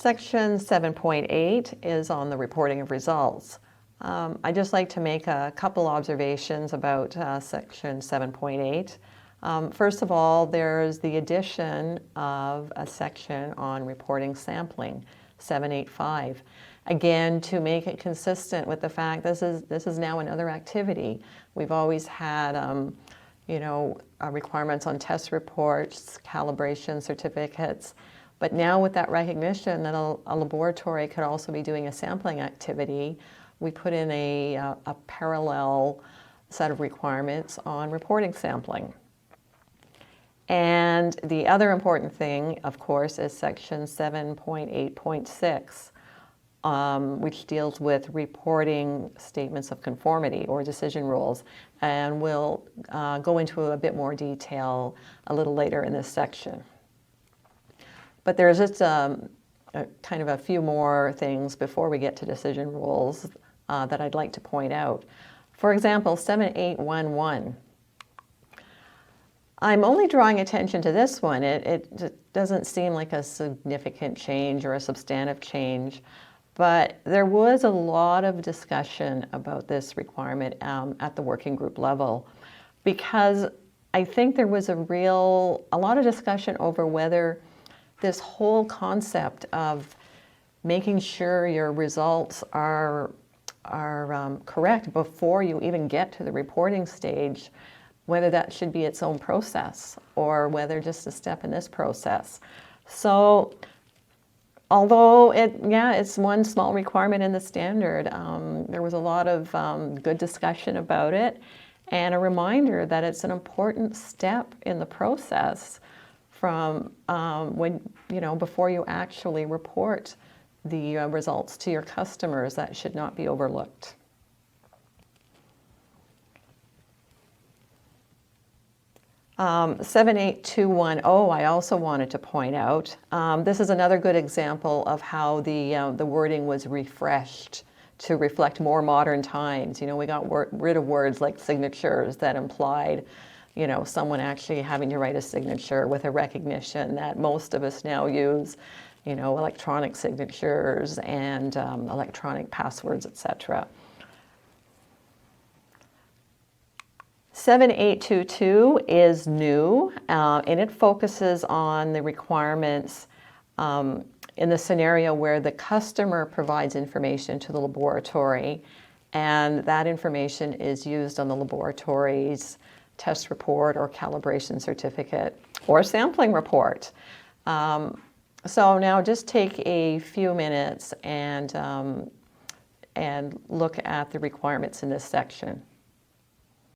Section 7.8 is on the reporting of results. I'd just like to make a couple observations about Section 7.8. First of all, there's the addition of a section on reporting sampling, 7.8.5. Again, to make it consistent with the fact this is now another activity. We've always had, requirements on test reports, calibration certificates, but now with that recognition that a laboratory could also be doing a sampling activity, we put in a parallel set of requirements on reporting sampling. And the other important thing, of course, is Section 7.8.6, which deals with reporting statements of conformity or decision rules. And we'll go into a bit more detail a little later in this section. But there's just kind of a few more things before we get to decision rules that I'd like to point out. For example, 7.8.1.1. I'm only drawing attention to this one. It doesn't seem like a significant change or a substantive change, but there was a lot of discussion about this requirement at the working group level, because I think there was a lot of discussion over whether this whole concept of making sure your results are correct before you even get to the reporting stage, whether that should be its own process or whether just a step in this process. So although it's one small requirement in the standard, there was a lot of good discussion about it, and a reminder that it's an important step in the process from before you actually report the results to your customers. That should not be overlooked. Um, 7.8.2.1.0 I also wanted to point out. This is another good example of how the wording was refreshed to reflect more modern times. We got rid of words like signatures that implied someone actually having to write a signature, with a recognition that most of us now use, electronic signatures and electronic passwords, etc. 7.8.2.2 is new, and it focuses on the requirements in the scenario where the customer provides information to the laboratory, and that information is used on the laboratory's test report or calibration certificate or sampling report. So now just take a few minutes and look at the requirements in this section.